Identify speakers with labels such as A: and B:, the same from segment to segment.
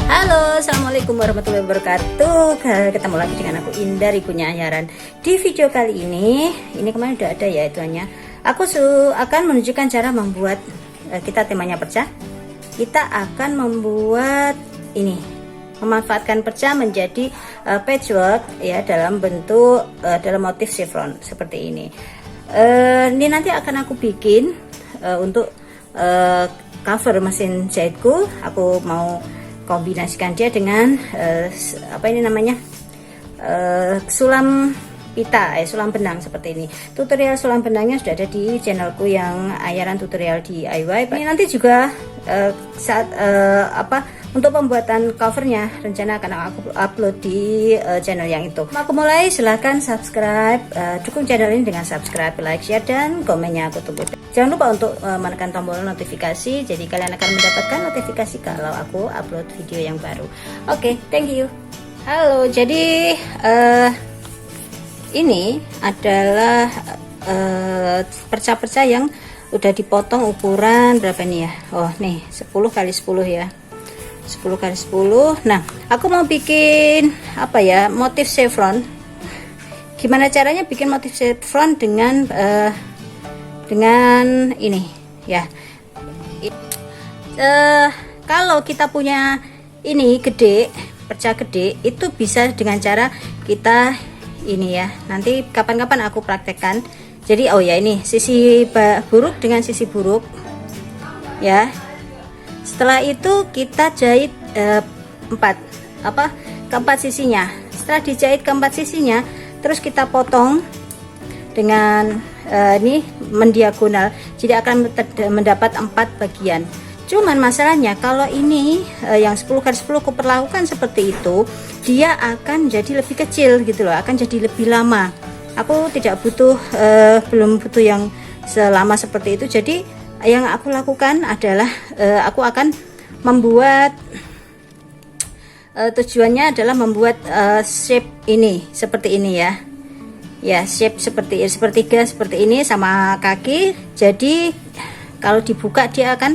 A: Halo, assalamualaikum warahmatullahi wabarakatuh. Ketemu lagi dengan aku Indah, ibunya Ayaran. Di video kali ini kemarin udah ada ya ituannya. Aku akan menunjukkan cara membuat, kita temanya perca. Kita akan membuat ini, memanfaatkan perca menjadi patchwork ya, dalam bentuk dalam motif chevron seperti ini. Ini nanti akan aku bikin untuk cover mesin jahitku. Aku mau kombinasikan dia dengan apa ini namanya, sulam pita, sulam benang seperti ini. Tutorial sulam benangnya sudah ada di channelku yang Ayaran Tutorial DIY. Ini nanti juga saat untuk pembuatan covernya rencana akan aku upload di channel yang itu. Aku mulai, silahkan subscribe, dukung channel ini dengan subscribe, like, share, dan komennya aku tunggu. Jangan lupa untuk menekan tombol notifikasi, jadi kalian akan mendapatkan notifikasi kalau aku upload video yang baru. Oke, thank you. Halo, jadi ini adalah perca-perca yang udah dipotong ukuran berapa nih ya? Oh nih 10 x 10 ya, 10 x 10. Nah, aku mau bikin apa ya, motif chevron. Gimana caranya bikin motif chevron dengan ini ya. Kalau kita punya ini gede, perca gede, itu bisa dengan cara kita ini ya. Nanti kapan-kapan aku praktekkan. Jadi oh ya, ini sisi buruk dengan sisi buruk ya. Setelah itu kita jahit keempat sisinya. Setelah dijahit keempat sisinya, terus kita potong dengan ini mendiagonal, jadi akan mendapat 4 bagian. Cuman masalahnya kalau ini yang 10 x 10 aku perlakukan seperti itu, dia akan jadi lebih kecil gitu loh, akan jadi lebih lama. Aku tidak butuh, belum butuh yang selama seperti itu. Jadi yang aku lakukan adalah aku akan membuat, tujuannya adalah membuat shape ini seperti ini ya. Ya, shape sepertiga seperti ini sama kaki. Jadi kalau dibuka dia akan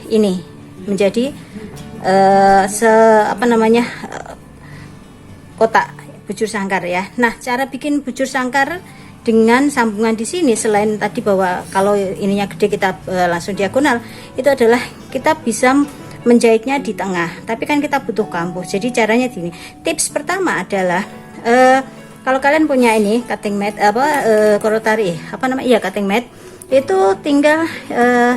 A: ini menjadi kotak bujur sangkar ya. Nah, cara bikin bujur sangkar dengan sambungan di sini, selain tadi bahwa kalau ininya gede kita langsung diagonal, itu adalah kita bisa menjahitnya di tengah. Tapi kan kita butuh kampus. Jadi caranya gini. Tips pertama adalah kalau kalian punya ini cutting mat korotari cutting mat, itu tinggal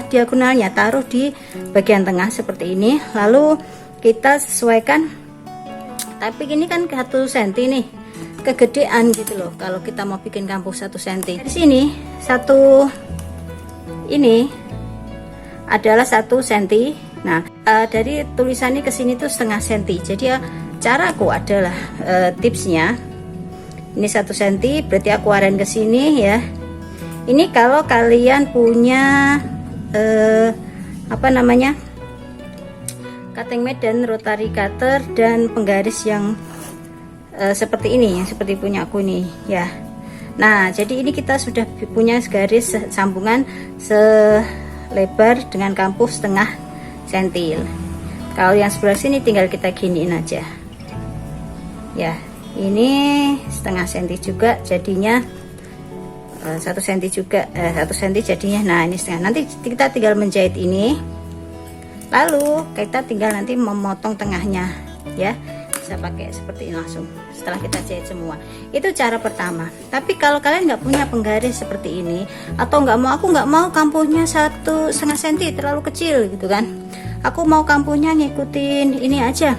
A: diagonalnya taruh di bagian tengah seperti ini, lalu kita sesuaikan. Tapi ini kan 1 cm nih, kegedean gitu loh kalau kita mau bikin kampus 1 cm. Di sini ini adalah 1 cm. Nah, dari tulisannya ke sini tuh setengah cm. Jadi ya, caraku adalah tipsnya ini 1 cm, berarti aku aren ke sini ya. Ini kalau kalian punya cutting mat dan rotary cutter dan penggaris yang seperti ini, yang seperti punya aku nih ya. Nah, jadi ini kita sudah punya garis sambungan selebar dengan kampus setengah cm. Kalau yang sebelah sini tinggal kita giniin aja ya. Ini setengah cm juga jadinya, 1 cm juga, 1 cm jadinya. Nah, ini setengah. Nanti kita tinggal menjahit ini, lalu kita tinggal nanti memotong tengahnya ya. Bisa pakai seperti ini langsung setelah kita jahit semua. Itu cara pertama. Tapi kalau kalian nggak punya penggaris seperti ini, atau aku nggak mau kampuhnya 1,5 cm terlalu kecil gitu kan, aku mau kampuhnya ngikutin ini aja,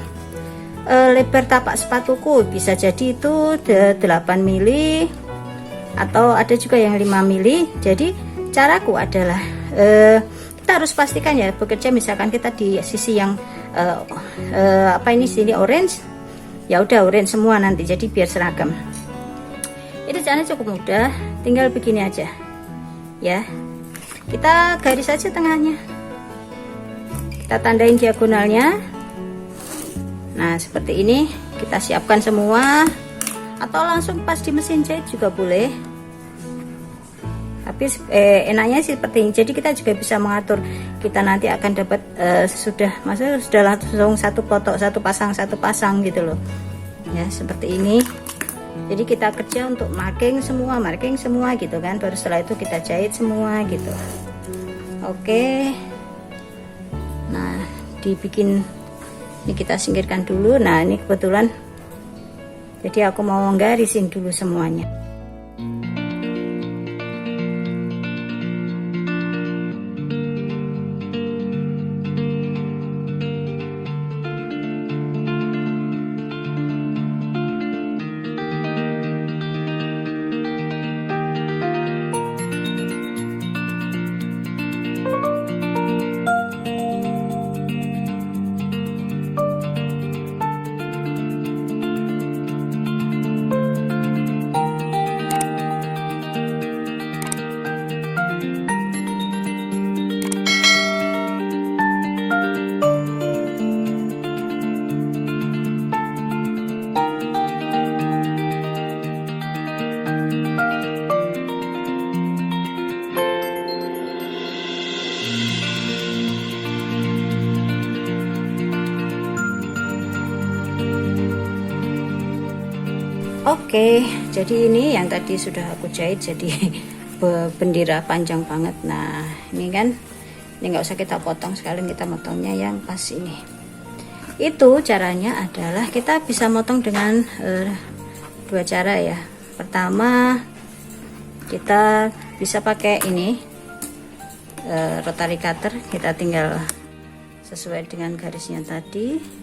A: lebar tapak sepatuku, bisa jadi itu 8 mili atau ada juga yang 5 mili. Jadi caraku adalah kita harus pastikan ya, bekerja misalkan kita di sisi yang sini orange, ya udah orange semua nanti, jadi biar seragam. Itu caranya cukup mudah, tinggal begini aja ya. Kita garis aja tengahnya, kita tandain diagonalnya. Nah, seperti ini kita siapkan semua, atau langsung pas di mesin jahit juga boleh. Tapi enaknya sih seperti ini. Jadi kita juga bisa mengatur, kita nanti akan dapat maksudnya sudah langsung satu pasang gitu loh ya, seperti ini. Jadi kita kerja untuk marking semua gitu kan, baru setelah itu kita jahit semua gitu. Oke, nah dibikin ini, kita singkirkan dulu. Nah ini kebetulan jadi aku mau garisin dulu semuanya. Oke, jadi ini yang tadi sudah aku jahit jadi bendera panjang banget. Nah ini kan, ini nggak usah kita potong, sekalian kita motongnya yang pas ini. Itu caranya adalah kita bisa motong dengan dua cara ya. Pertama, kita bisa pakai ini rotary cutter, kita tinggal sesuai dengan garisnya tadi.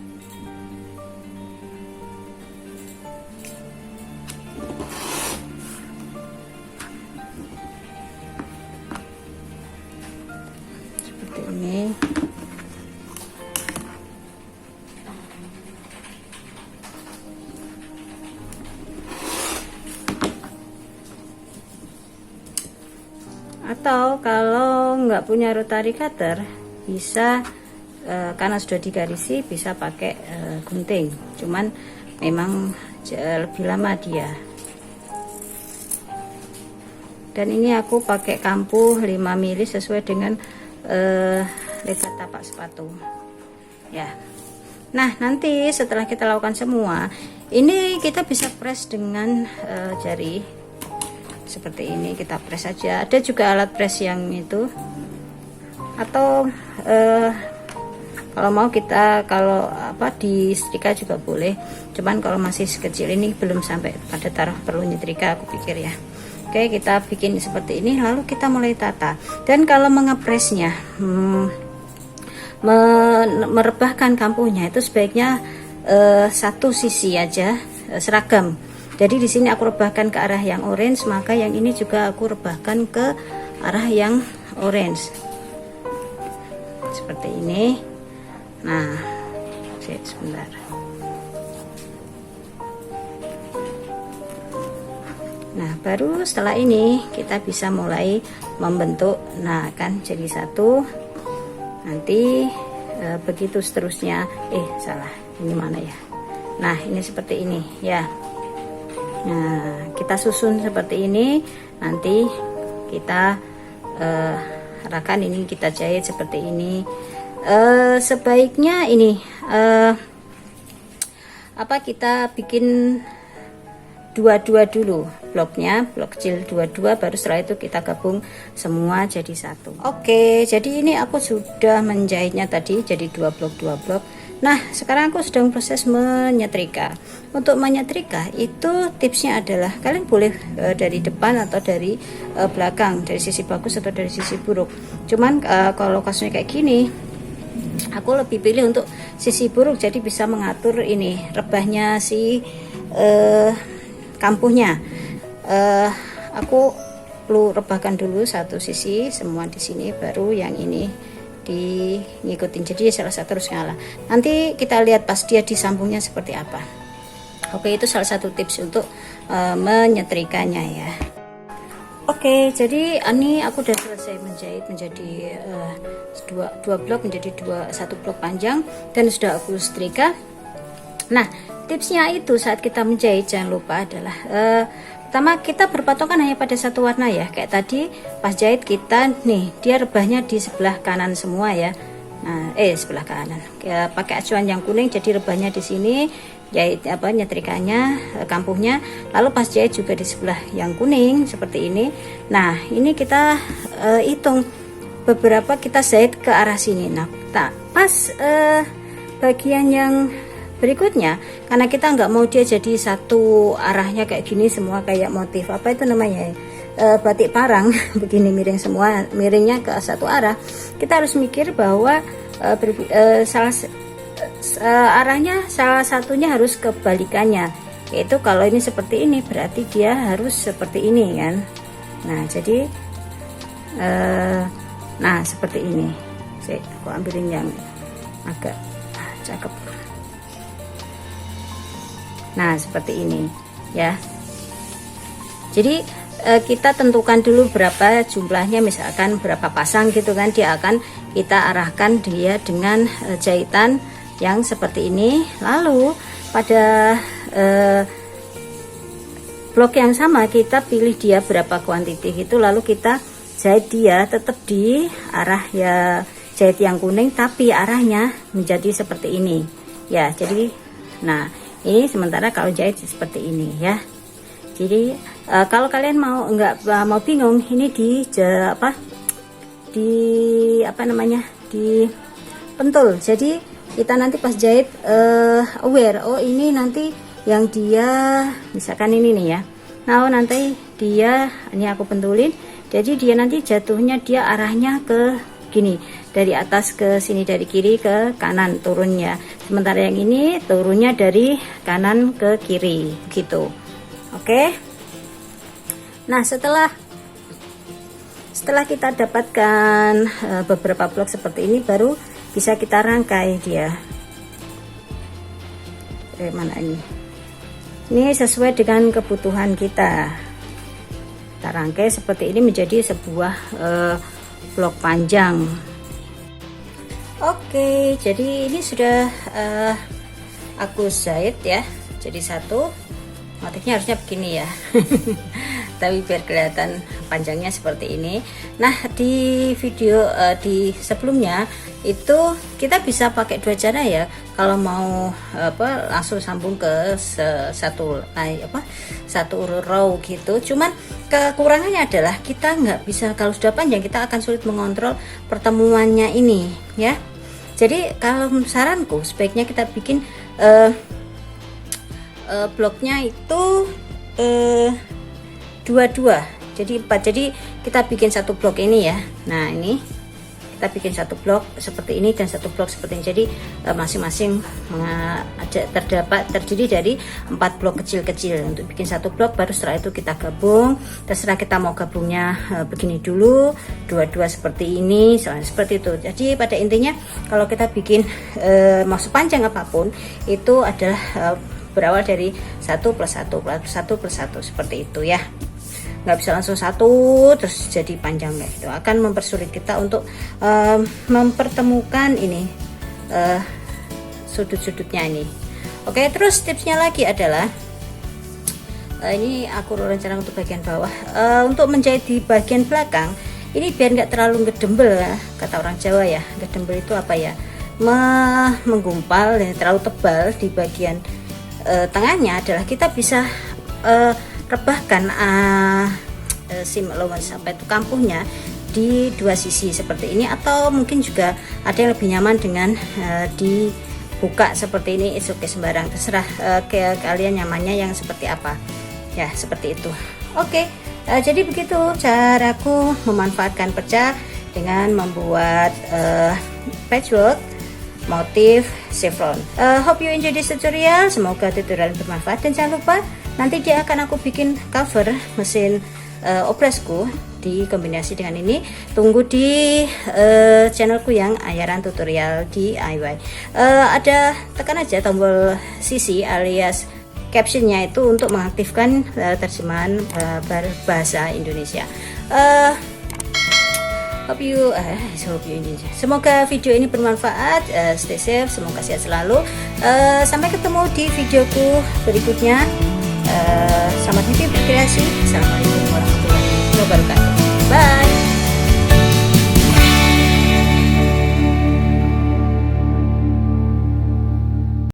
A: Ini atau kalau nggak punya rotary cutter bisa karena sudah digarisi bisa pakai gunting, cuman memang lebih lama dia. Dan ini aku pakai kampuh 5 mili sesuai dengan lebar tapak sepatu ya. Nah nanti setelah kita lakukan semua ini, kita bisa press dengan jari seperti ini, kita press saja. Ada juga alat press yang itu, atau kalau mau kita di setrika juga boleh, cuman kalau masih sekecil ini belum sampai pada taraf perlu nyetrika aku pikir ya. Oke, kita bikin seperti ini, lalu kita mulai tata. Dan kalau mengepresnya, merebahkan kampuhnya itu sebaiknya satu sisi aja, seragam. Jadi di sini aku rebahkan ke arah yang orange, maka yang ini juga aku rebahkan ke arah yang orange. Seperti ini. Nah, sebentar. Nah baru setelah ini kita bisa mulai membentuk. Nah kan jadi satu, nanti begitu seterusnya. Salah, ini mana ya? Nah ini seperti ini ya. Nah kita susun seperti ini, nanti kita arahkan ini, kita jahit seperti ini. Sebaiknya ini kita bikin dua-dua dulu bloknya, blok kecil dua-dua, baru setelah itu kita gabung semua jadi satu. Oke, jadi ini aku sudah menjahitnya tadi jadi 2 blok. Nah sekarang aku sedang proses menyetrika. Untuk menyetrika itu tipsnya adalah kalian boleh dari depan atau dari belakang, dari sisi bagus atau dari sisi buruk. Cuman kalau kasusnya kayak gini, aku lebih pilih untuk sisi buruk, jadi bisa mengatur ini rebahnya si kampuhnya. Aku perlu rebahkan dulu satu sisi semua di sini, baru yang ini ngikutin, jadi salah satu harus ngalah. Nanti kita lihat pas dia disambungnya seperti apa. Oke, itu salah satu tips untuk menyetrikanya ya. Oke, jadi ini aku udah selesai menjahit menjadi dua blok menjadi satu blok panjang dan sudah aku setrika. Nah tipsnya itu saat kita menjahit jangan lupa adalah Pertama kita berpatokan hanya pada satu warna ya, kayak tadi pas jahit kita nih dia rebahnya di sebelah kanan semua ya. Nah, sebelah kanan. Ya, pakai acuan yang kuning jadi rebahnya di sini, jahit nyetrikanya, kampuhnya. Lalu pas jahit juga di sebelah yang kuning seperti ini. Nah, ini kita hitung beberapa kita jahit ke arah sini. Nah, pas bagian yang berikutnya, karena kita nggak mau dia jadi satu arahnya kayak gini semua, kayak motif apa itu namanya batik parang begini miring semua, miringnya ke satu arah. Kita harus mikir bahwa arahnya salah satunya harus kebalikannya, yaitu kalau ini seperti ini berarti dia harus seperti ini kan. Nah jadi nah seperti ini. Aku ambilin yang agak cakep. Nah seperti ini ya. Jadi kita tentukan dulu berapa jumlahnya, misalkan berapa pasang gitu kan, dia akan kita arahkan dia dengan jahitan yang seperti ini. Lalu pada blok yang sama kita pilih dia berapa kuantiti itu, lalu kita jahit dia tetap di arah ya jahit yang kuning, tapi arahnya menjadi seperti ini ya. Jadi nah ini sementara kalau jahit seperti ini ya. Jadi kalau kalian nggak mau bingung, ini di pentul. Jadi kita nanti pas jahit aware, oh ini nanti yang dia misalkan ini nih ya. Nah nanti dia ini aku pentulin, jadi dia nanti jatuhnya dia arahnya ke gini, dari atas ke sini, dari kiri ke kanan turunnya. Sementara yang ini turunnya dari kanan ke kiri gitu. Oke. Nah setelah kita dapatkan beberapa blok seperti ini, baru bisa kita rangkai dia. Mana ini? Ini sesuai dengan kebutuhan kita. Kita rangkai seperti ini menjadi sebuah blok panjang. Oke, jadi ini sudah aku jahit ya. Jadi satu, motifnya harusnya begini ya. Tapi biar kelihatan panjangnya seperti ini. Nah di video di sebelumnya itu kita bisa pakai dua cara ya. Kalau mau langsung sambung ke satu row gitu. Cuman kekurangannya adalah kita nggak bisa, kalau sudah panjang kita akan sulit mengontrol pertemuannya ini ya. Jadi kalau saranku sebaiknya kita bikin bloknya itu dua-dua, jadi 4. Jadi kita bikin satu blok ini ya. Nah ini kita bikin satu blok seperti ini dan satu blok seperti ini. Jadi masing-masing terdiri dari 4 blok kecil-kecil. Untuk bikin satu blok, baru setelah itu kita gabung. Terserah kita mau gabungnya begini dulu, dua-dua seperti ini, seperti itu. Jadi pada intinya kalau kita bikin mau sepanjang apapun itu adalah berawal dari 1 plus 1 plus 1 plus 1 seperti itu ya. Nggak bisa langsung satu terus jadi panjang kayak gitu, akan mempersulit kita untuk mempertemukan ini sudut-sudutnya ini. Oke, terus tipsnya lagi adalah ini aku rencana untuk bagian bawah, untuk menjahit di bagian belakang ini biar nggak terlalu ngedembel ya, kata orang Jawa ya. Ngedembel itu apa ya, menggumpal ya, terlalu tebal di bagian tengahnya adalah kita bisa rebahkan sim allowance sampai itu kampuhnya di dua sisi seperti ini, atau mungkin juga ada yang lebih nyaman dengan dibuka seperti ini. Oke, sembarang terserah ke kalian nyamannya yang seperti apa ya, seperti itu. Oke, jadi begitu caraku memanfaatkan perca dengan membuat patchwork motif chevron. Hope you enjoy this tutorial. Semoga tutorial bermanfaat, dan jangan lupa nanti dia akan aku bikin cover mesin opresku dikombinasi dengan ini. Tunggu di channelku yang Ayaran Tutorial DIY. Ada tekan aja tombol CC alias captionnya itu untuk mengaktifkan terjemahan bahasa Indonesia. Hope you semoga video ini bermanfaat. Stay safe, semoga sehat selalu. Sampai ketemu di videoku berikutnya. Selamat happy berkreasi. Assalamualaikum warahmatullahi wabarakatuh. Bye.